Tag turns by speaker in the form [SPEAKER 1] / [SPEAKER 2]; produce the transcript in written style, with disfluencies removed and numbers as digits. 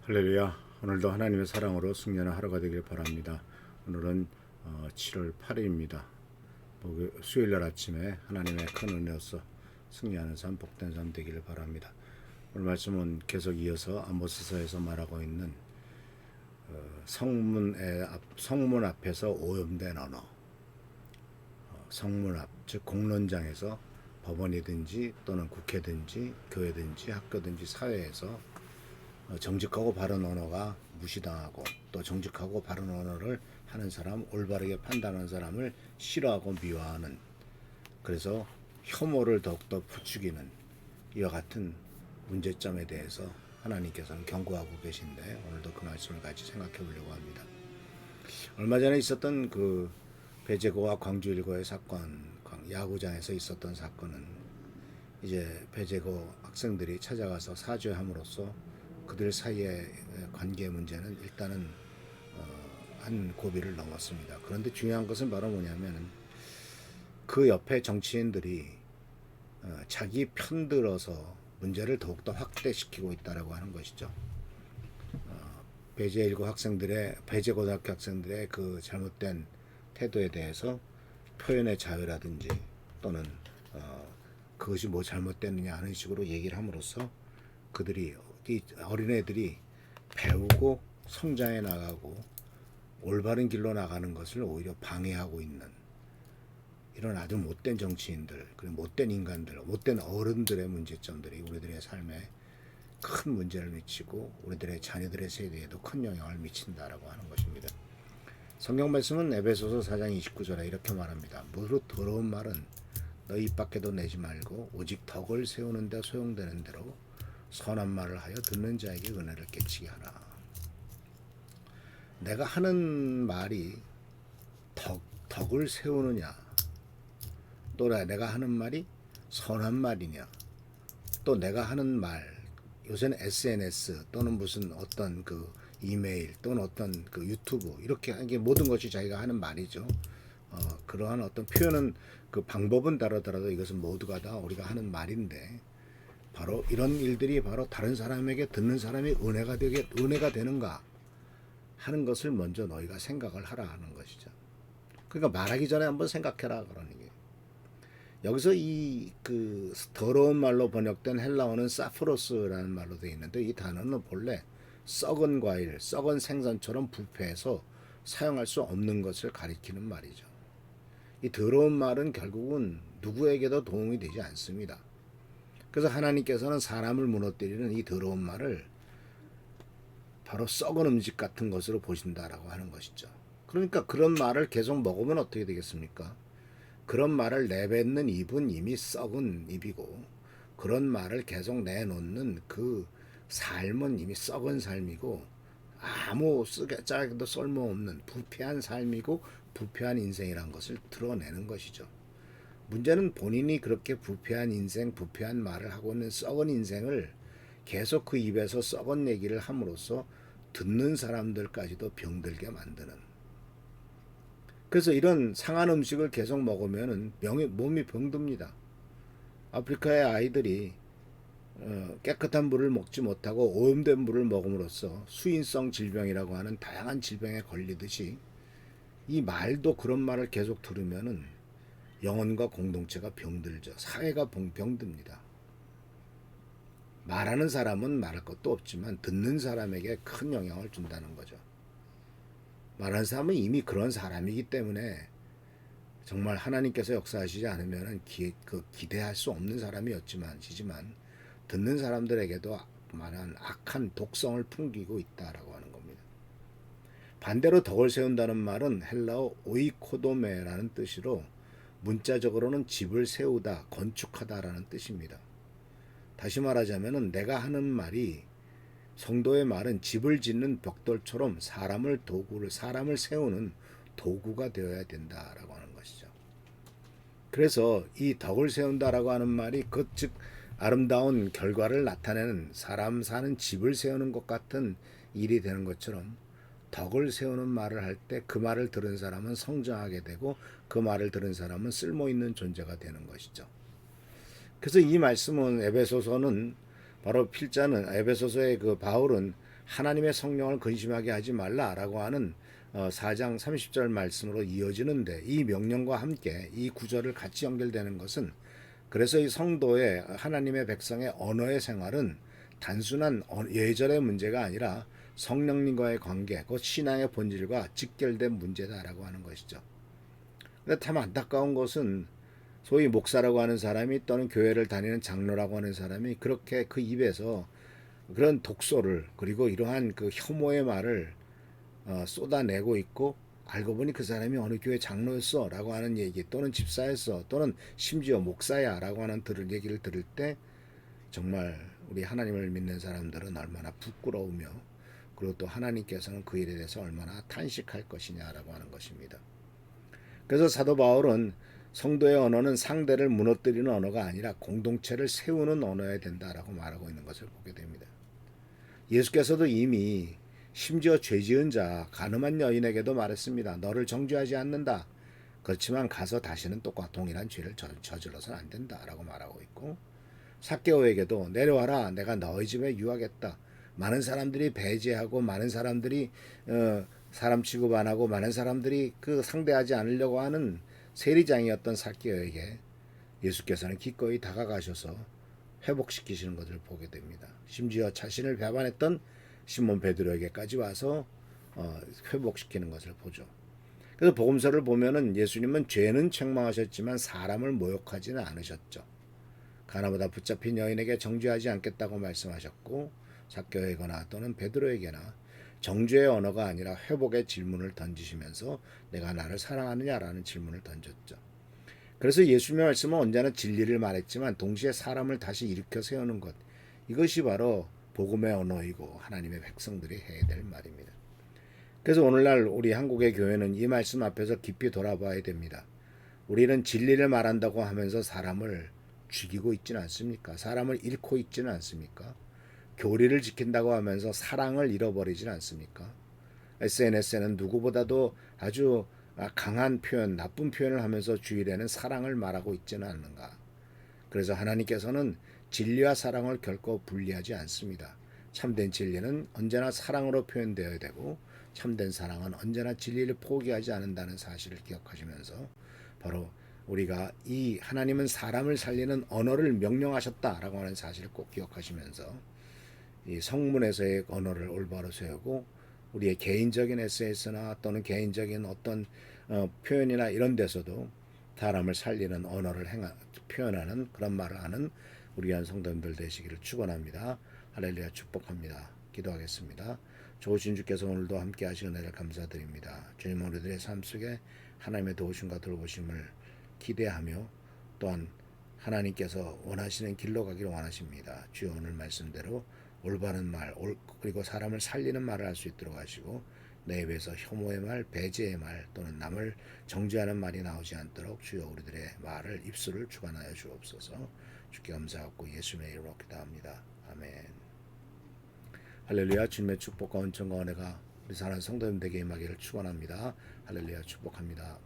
[SPEAKER 1] 할렐루야. 오늘도 하나님의 사랑으로 승리하는 하루가 되길 바랍니다. 오늘은 7월 8일입니다. 수요일날 아침에 하나님의 큰 은혜로서 승리하는 삶, 복된 삶 되기를 바랍니다. 오늘 말씀은 계속 이어서 아모스서에서 말하고 있는 성문 앞에서 오염된 언어, 성문 앞, 즉 공론장에서 법원이든지 또는 국회든지 교회든지 학교든지 사회에서 정직하고 바른 언어가 무시당하고, 또 정직하고 바른 언어를 하는 사람, 올바르게 판단하는 사람을 싫어하고 미워하는, 그래서 혐오를 더욱더 부추기는 이와 같은 문제점에 대해서 하나님께서는 경고하고 계신데, 오늘도 그 말씀을 같이 생각해 보려고 합니다. 얼마 전에 있었던 그 배제고와 광주일고의 사건, 야구장에서 있었던 사건은 이제 배제고 학생들이 찾아가서 사죄함으로써 그들 사이의 관계 문제는 일단은 한 고비를 넘었습니다. 그런데 중요한 것은 바로 뭐냐면 그 옆에 정치인들이 자기 편들어서 문제를 더욱더 확대시키고 있다라고 하는 것이죠. 배제고등학교 학생들의 그 잘못된 태도에 대해서 표현의 자유라든지 또는 그것이 뭐 잘못됐느냐 하는 식으로 얘기를 함으로써 그들이, 이 어린애들이 배우고 성장해 나가고 올바른 길로 나가는 것을 오히려 방해하고 있는 이런 아주 못된 정치인들, 그리고 못된 인간들, 못된 어른들의 문제점들이 우리들의 삶에 큰 문제를 미치고 우리들의 자녀들의 세대에도 큰 영향을 미친다라고 하는 것입니다. 성경 말씀은 에베소서 4장 29절에 이렇게 말합니다. 무릇 더러운 말은 너희 입 밖에도 내지 말고 오직 덕을 세우는 데 소용되는 대로 선한 말을 하여 듣는 자에게 은혜를 끼치게 하라. 내가 하는 말이 덕을 세우느냐, 또 내가 하는 말이 선한 말이냐, 또 내가 하는 말, 요새는 SNS 또는 무슨 어떤 그 이메일 또는 어떤 그 유튜브, 이렇게 하는 게 모든 것이 자기가 하는 말이죠. 그러한 어떤 표현은, 그 방법은 다르더라도 이것은 모두가 다 우리가 하는 말인데, 바로 이런 일들이 바로 다른 사람에게 듣는 사람이 은혜가 되는가 하는 것을 먼저 너희가 생각을 하라 하는 것이죠. 그러니까 말하기 전에 한번 생각해라 그러는 게. 여기서 이 그 더러운 말로 번역된 헬라어는 사프로스라는 말로 되어 있는데, 이 단어는 본래 썩은 과일, 썩은 생선처럼 부패해서 사용할 수 없는 것을 가리키는 말이죠. 이 더러운 말은 결국은 누구에게도 도움이 되지 않습니다. 그래서 하나님께서는 사람을 무너뜨리는 이 더러운 말을 바로 썩은 음식 같은 것으로 보신다라고 하는 것이죠. 그러니까 그런 말을 계속 먹으면 어떻게 되겠습니까? 그런 말을 내뱉는 입은 이미 썩은 입이고, 그런 말을 계속 내놓는 그 삶은 이미 썩은 삶이고, 아무 짝에도 쓸모없는 부패한 삶이고 부패한 인생이란 것을 드러내는 것이죠. 문제는 본인이 그렇게 부패한 인생, 부패한 말을 하고 있는 썩은 인생을 계속 그 입에서 썩은 얘기를 함으로써 듣는 사람들까지도 병들게 만드는. 그래서 이런 상한 음식을 계속 먹으면 몸이 병듭니다. 아프리카의 아이들이 깨끗한 물을 먹지 못하고 오염된 물을 먹음으로써 수인성 질병이라고 하는 다양한 질병에 걸리듯이, 이 말도 그런 말을 계속 들으면은 영혼과 공동체가 병들죠. 사회가 병듭니다. 말하는 사람은 말할 것도 없지만 듣는 사람에게 큰 영향을 준다는 거죠. 말하는 사람은 이미 그런 사람이기 때문에 정말 하나님께서 역사하시지 않으면 기대할 수 없는 사람이었지만 듣는 사람들에게도 말한 악한 독성을 풍기고 있다라고 하는 겁니다. 반대로 덕을 세운다는 말은 헬라어 오이코도메라는 뜻으로 문자적으로는 집을 세우다, 건축하다라는 뜻입니다. 다시 말하자면 내가 하는 말이, 성도의 말은 집을 짓는 벽돌처럼 사람을 세우는 도구가 되어야 된다라고 하는 것이죠. 그래서 이 덕을 세운다라고 하는 말이 즉 아름다운 결과를 나타내는, 사람 사는 집을 세우는 것 같은 일이 되는 것처럼, 덕을 세우는 말을 할 때 그 말을 들은 사람은 성장하게 되고 그 말을 들은 사람은 쓸모있는 존재가 되는 것이죠. 그래서 이 말씀은 바로 필자는, 에베소서의 그 바울은 하나님의 성령을 근심하게 하지 말라라고 하는 4장 30절 말씀으로 이어지는데, 이 명령과 함께 이 구절을 같이 연결되는 것은, 그래서 이 성도의 하나님의 백성의 언어의 생활은 단순한 예절의 문제가 아니라 성령님과의 관계, 그 신앙의 본질과 직결된 문제다라고 하는 것이죠. 근데 참 안타까운 것은 소위 목사라고 하는 사람이 또는 교회를 다니는 장로라고 하는 사람이 그렇게 그 입에서 그런 독소를, 그리고 이러한 그 혐오의 말을 쏟아내고 있고, 알고 보니 그 사람이 어느 교회 장로였어 라고 하는 얘기, 또는 집사였어, 또는 심지어 목사야 라고 하는 얘기를 들을 때 정말 우리 하나님을 믿는 사람들은 얼마나 부끄러우며, 그리고 또 하나님께서는 그 일에 대해서 얼마나 탄식할 것이냐라고 하는 것입니다. 그래서 사도 바울은 성도의 언어는 상대를 무너뜨리는 언어가 아니라 공동체를 세우는 언어여야 된다라고 말하고 있는 것을 보게 됩니다. 예수께서도 이미 심지어 죄지은 자 가늠한 여인에게도 말했습니다. 너를 정죄하지 않는다. 그렇지만 가서 다시는 동일한 죄를 저질러서는 안 된다라고 말하고 있고, 삭개오에게도 내려와라, 내가 너희 집에 유하겠다. 많은 사람들이 배제하고, 많은 사람들이 사람 취급 안 하고, 많은 사람들이 그 상대하지 않으려고 하는 세리장이었던 삭개오에게 예수께서는 기꺼이 다가가셔서 회복시키시는 것을 보게 됩니다. 심지어 자신을 배반했던 시몬 베드로에게까지 와서 회복시키는 것을 보죠. 그래서 복음서를 보면은 예수님은 죄는 책망하셨지만 사람을 모욕하지는 않으셨죠. 가나보다 붙잡힌 여인에게 정죄하지 않겠다고 말씀하셨고, 삭개오에게나 또는 베드로에게나 정죄의 언어가 아니라 회복의 질문을 던지시면서 내가 나를 사랑하느냐라는 질문을 던졌죠. 그래서 예수님의 말씀은 언제나 진리를 말했지만 동시에 사람을 다시 일으켜 세우는 것, 이것이 바로 복음의 언어이고 하나님의 백성들이 해야 될 말입니다. 그래서 오늘날 우리 한국의 교회는 이 말씀 앞에서 깊이 돌아봐야 됩니다. 우리는 진리를 말한다고 하면서 사람을 죽이고 있지는 않습니까? 사람을 잃고 있지는 않습니까? 교리를 지킨다고 하면서 사랑을 잃어버리지는 않습니까? SNS에는 누구보다도 아주 강한 표현, 나쁜 표현을 하면서 주일에는 사랑을 말하고 있지는 않는가? 그래서 하나님께서는 진리와 사랑을 결코 분리하지 않습니다. 참된 진리는 언제나 사랑으로 표현되어야 되고, 참된 사랑은 언제나 진리를 포기하지 않는다는 사실을 기억하시면서, 바로 우리가 이 하나님은 사람을 살리는 언어를 명령하셨다라고 하는 사실을 꼭 기억하시면서, 이 성문에서의 언어를 올바로 세우고, 우리의 개인적인 SNS나 또는 개인적인 어떤 표현이나 이런 데서도 사람을 살리는 언어를 표현하는 그런 말을 하는 우리 한 성도님들 되시기를 축원합니다. 할렐루야, 축복합니다. 기도하겠습니다. 좋으신 주께서 오늘도 함께 하시는 은혜를 감사드립니다. 주님, 우리들의 삶 속에 하나님의 도우심과 돌보심을 기대하며, 또한 하나님께서 원하시는 길로 가기를 원하십니다. 주여, 오늘 말씀대로 올바른 말, 그리고 사람을 살리는 말을 할 수 있도록 하시고, 내 입에서 혐오의 말, 배제의 말, 또는 남을 정죄하는 말이 나오지 않도록 주여 우리들의 말을, 입술을 주관하여 주옵소서. 주께 감사하고 예수님의 이름으로 기도합니다. 아멘. 할렐루야. 주님의 축복과 은총과 은혜가 우리 사랑하는 성도님들에게 임하기를 축원합니다. 할렐루야, 축복합니다.